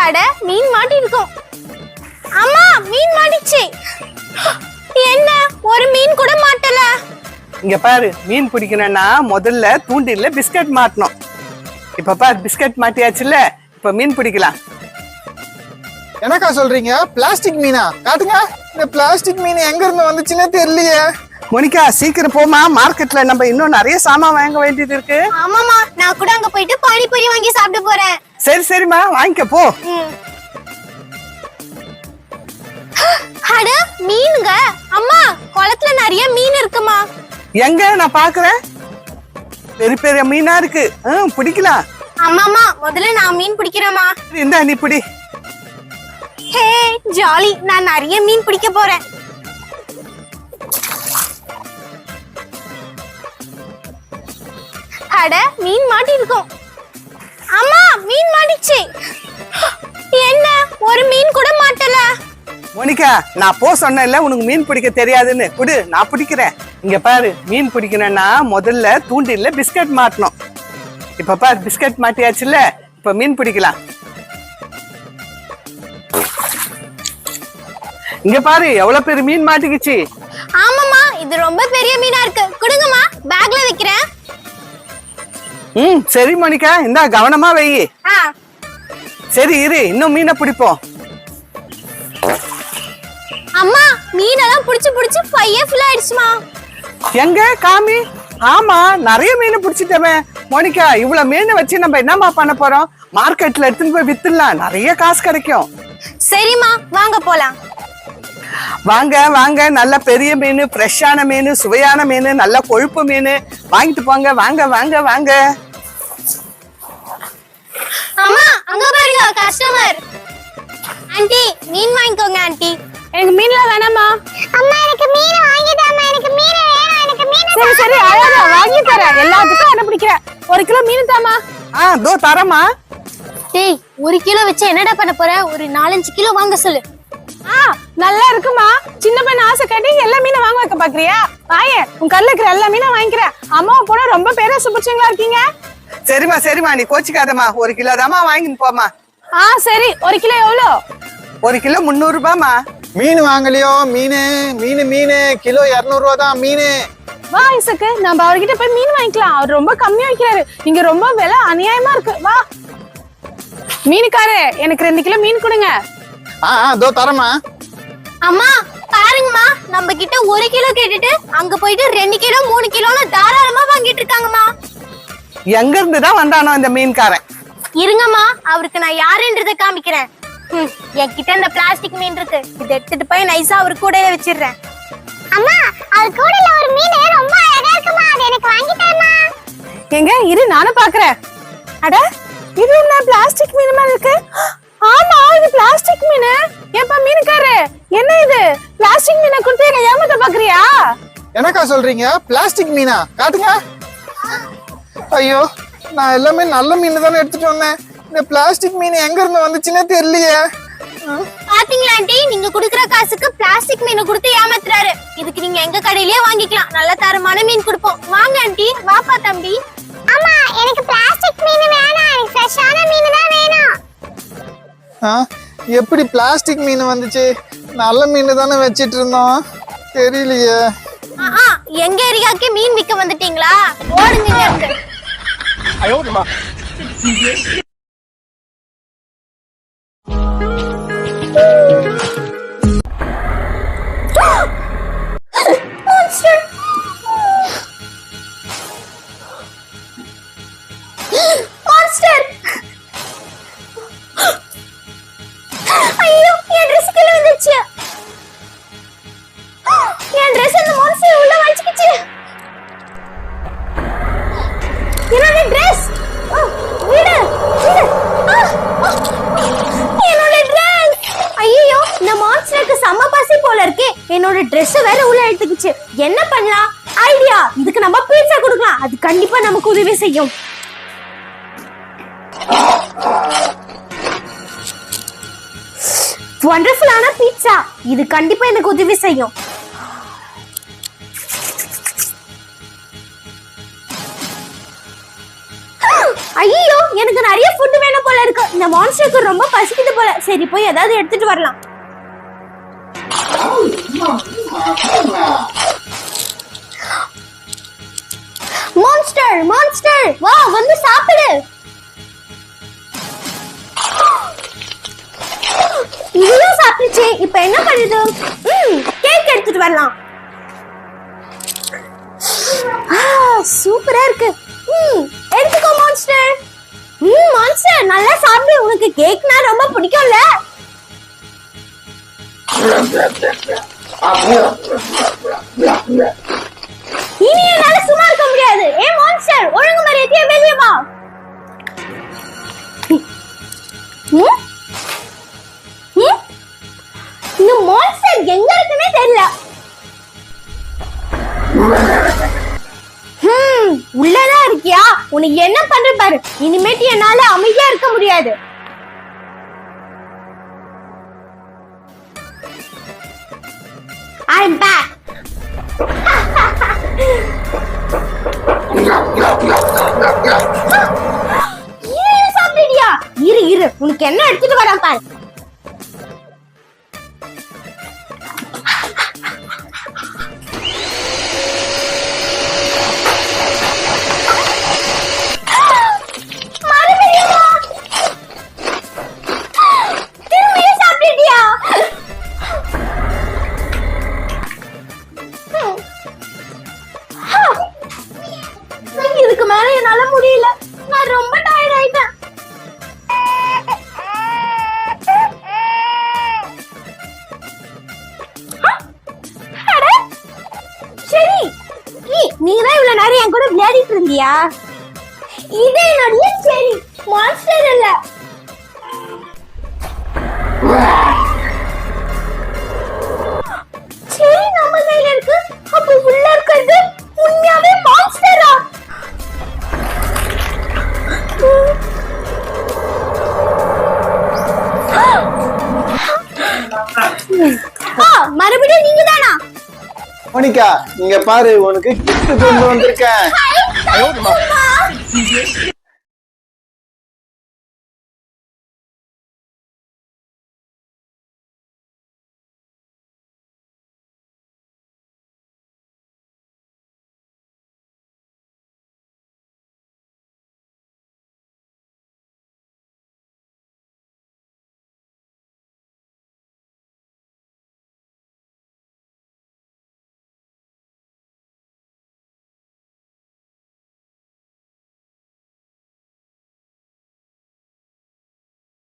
அட மீன் மாட்டி இருக்கும். அம்மா மீன் மாட்டிச்சு. என்ன ஒரு மீன் கூட மாட்டல. இங்க பாரு, மீன் பிடிக்கணும்னா முதல்ல தூண்டில பிஸ்கட் மாட்டணும். இப்ப பாரு பிஸ்கட் மாட்டியாச்சுல்ல, இப்ப மீன் பிடிக்கலாம். எனக்கா சொல்றீங்க? பிளாஸ்டிக் மீனா காட்டுங்க. இந்த பிளாஸ்டிக் மீன் எங்க இருந்து வந்துச்சுன்னே தெரியலையே. மோனிகா சீக்கிரம் போமா, மார்க்கெட்ல நம்ம இன்னும் நிறைய சாமான் வாங்க வேண்டியது இருக்கு. ஆமாமா, நான் கூட அங்க போயிட்டு பானிபூரி வாங்கி சாப்பிட போறேன். சரி சரிம்மா, வாங்கிக்க போ. அட மீனுங்க. அம்மா குளத்துல நிறைய மீன் இருக்குமா? எங்க நான் பாக்குறேன், பெரிய பெரிய மீனா இருக்கு. பிடிக்கலாம். அம்மாமா முதல்ல நான் மீன் பிடிக்கிறேமா. இந்தா நீ பிடி. ஹே ஜாலி, நான் நிறைய மீன் பிடிக்க போறேன். அட மீன் மாட்டி இருக்கும். அம்மா மீன் மாட்டிச்சு. என்ன ஒரு மீன் கூட மாட்டல. மோனிகா நான் போ சொன்னேன்ல உனக்கு மீன் பிடிக்க தெரியாதுன்னு, குடு நான் பிடிக்கிறேன். இங்க பாரு, மீன் பிடிக்கணும்னா முதல்ல தூண்டில பிஸ்கட் மாட்டணும். இப்ப பாரு பிஸ்கட் மாட்டியாச்சுல்ல, இப்ப மீன் பிடிக்கலாம். இங்க பாரு எவ்வளவு பெரிய மீன் மாட்டிக்கிச்சு. ஆமாமா, இது ரொம்ப பெரிய மீனா இருக்கு. குடுங்கம்மா, பேக்ல வைக்கிறேன். சரி மோனிகா, இந்தா கவனமா வை. சரி இரு, இன்னும் மீனை பிடிப்போம். அம்மா மீனெல்லாம் புடிச்சு புடிச்சு பையே ஃபுல் ஆயிடுச்சுமா. எங்க காமி? ஆமா நிறைய மீன் பிடிச்சிட்டமே. மோனிகா இவ்வளவு மீனை வச்சு நம்ம என்னமா பண்ண போறோம்? மார்க்கெட்ல எடுத்துன்னு போய் வித்துடலாம், நிறைய காசு கிடைக்கும். சரிம்மா வாங்க போலாம். வாங்க வாங்க, நல்ல பெரிய மீன், ஃப்ரெஷ்ஷான மீன், சுவையான மீன், நல்ல கொழுப்பு மீன் வாங்கிட்டு போங்க. வாங்க வாங்க வாங்க. அம்மா அங்க பாருங்க கஸ்டமர். ஆன்ட்டி மீன் வாங்கிக்கோங்க ஆன்ட்டி. எனக்கு மீன்ல வேணாமா. அம்மா எனக்கு மீன் வாங்கி தாம்மா, எனக்கு மீன் வேணும், எனக்கு மீன். சரி சரி அழகா வாங்கி தரேன், எல்லாத்துக்கும் அட பிடிக்கிறேன். 1 கிலோ மீன் தாமா. தோ தரமா. டேய் 1 கிலோ வச்சு என்னடா பண்ண போற? ஒரு 4-5 கிலோ வாங்க சொல்லு. நல்லா இருக்குமா. சின்ன பையன் ஆசை காட்டி எல்லா மீனும் வாங்க வைக்க பாக்குறியா? வாயே, உன் கல்ல இருக்கிற எல்லா மீனும் வாங்கிக்கிறேன். அம்மாவை போட ரொம்ப பேரா சுபிச்சங்களா இருக்கீங்க. சரிம்மா சரிம்மா, நீ கோச்சிக்காதம்மா. 1 கிலோ தாமா வாங்கின்னு போமா. சரி 1 கிலோ எவ்வளோ? 1 கிலோ 300 ரூபாமா. மீன் வாங்கலையோ? மீன் மீன் மீன் கிலோ 200 ரூபா தான் மீன். வா இசக்கு, நம்ம அவர்கிட்ட போய் மீன் வாங்கிக்கலாம். அவர் ரொம்ப கம்மியா வைக்கிறாரு, இங்க ரொம்ப விலை அநியாயமா இருக்கு. வா மீனுக்காரு, எனக்கு 2 கிலோ மீன் கொடுங்க. தோ தரமா. அம்மா பாருங்கம்மா, நம்ம கிட்ட 1 கிலோ கேட்டுட்டு அங்க போயிட்டு 2 கிலோ 3 கிலோன்னு தாராளமா வாங்கிட்டு இருக்காங்கம்மா. எங்க இருந்து தான் வந்தானோ இந்த மீன்காரன்? இருங்கம்மா, அவருக்கு நான் யாருன்றதை காமிக்கிறேன். என்கிட்ட இந்த பிளாஸ்டிக் மீன் இருக்கு, இதை எடுத்துட்டு போய் நைஸா அவர் கூடையில வச்சிடுறேன். அம்மா அவர் கூடையில ஒரு மீன் ரொம்ப அழகா இருக்குமா, அதை எனக்கு வாங்கி தாமா. எங்க இரு, நானும் பாக்குறேன். அட இது என்ன பிளாஸ்டிக் மீன் மாதிரி இருக்கு? ஆமா இது பிளாஸ்டிக் மீன். ஏப்பா மீனுக்காரு, என்ன இது பிளாஸ்டிக் மீனை கொடுத்து என்ன ஏமாத்த பாக்குறியா? எனக்கா சொல்றீங்க? பிளாஸ்டிக் மீனா காட்டுங்க. ஐயோ, நான் எல்லாமே நல்ல மீன் தானே எடுத்துட்டு வந்தேன். இந்த பிளாஸ்டிக் மீன் எங்க இருந்து வந்துச்சுன்னே தெரியலையே. பாத்தீங்களா ஆண்டி, நீங்க குடுக்குற காசுக்கு பிளாஸ்டிக் மீனை கொடுத்து ஏமாத்துறாரு. இதுக்கு நீங்க எங்க கடையிலேயே வாங்கிக்கலாம், நல்ல தரமான மீன் கொடுப்போம். வாங்க ஆண்டி. வாப்பா தம்பி. அம்மா எனக்கு பிளாஸ்டிக் மீன் வேணாம், எனக்கு ஃப்ரெஷ்ஷான மீன் தான் வேணும். எப்படி பிளாஸ்டிக் மீன் வந்துச்சு? நல்ல மீன் தானே வச்சிட்டு இருந்தோம், தெரியலையே. எங்க ஏரியாக்கு மீன் விற்க வந்துட்டீங்களா? ஓடுங்க இங்க. ஐயோ என் Dress கீழ வந்துச்சு. என் Dress அந்த மான்ஸ்டர் உள்ள வச்சிக்கிச்சு. என்னோட Dress விடு விடு. என்னோட Dress. ஐயோ இந்த மான்ஸ்டருக்கு செம்ம பசி போல இருக்கே. என்னோட Dress வேற உள்ள எடுத்துக்கிச்சு. என்ன பண்ணலாம்? ஐடியா, இதுக்கு நம்ம பீட்சா கொடுக்கலாம், அது கண்டிப்பா நமக்கு உதவி செய்யும். வண்டர்ஃபுல்லான பீட்சா, இது கண்டிப்பா எனக்கு உதவி செய்யும். ஐயோ எனக்கு நிறைய ஃபுட் வேணும் போல போல இருக்கு. இந்த மான்ஸ்டருக்கு ரொம்ப பசிக்குது போல. சரி போய் ஏதாவது எடுத்துட்டு வரலாம். மான்ஸ்டர் மான்ஸ்டர் வா வந்து சாப்பிடு. இதுவும் சாப்பிடுச்சு. இப்ப என்ன பண்ணுது? கேக் எடுத்துட்டு வரலாம். சூப்பரா இருக்கு. எடுத்துக்கோ மான்ஸ்டர். மான்ஸ்டர் நல்லா சாப்பிடு. உனக்கு கேக்னா ரொம்ப பிடிக்கும்ல? இனி என்னால சும்மா இருக்க முடியாது. மான்ஸ்டர் ஒழுங்கு மரியாதையா வெளியே வா. இந்த மான்ஸ்டர் எங்க இருக்குன்னே தெரியல. உள்ளதான் இருக்கியா? உனக்கு என்ன பண்ற பாரு. இனிமேட்டு என்னால அமைதியா இருக்க முடியாது. I'm back. சாப்பிட்டியா? இரு உனக்கு என்ன எடுத்துட்டு வரேன் பாரு. இதுக்கு மேல என்னால முடியல. நான் ரொம்ப டயர்ட் ஆயிட்டேன். சரி நீங்க தான் இவ்வளவு நேரம் என் கூட விளையாடிட்டு இருந்தியா? இது என்னுடைய சரி மான்ஸ்டர் இல்ல. சரி நம்ம கையில இருக்கு. அப்ப உள்ள இருக்கிறது உண்மையாவே மான்ஸ்டரா? மறுபடியும் நீங்க தானா? மோனிகா இங்க பாரு, உனக்கு கிஃப்ட் கொண்டு வந்திருக்கேன்.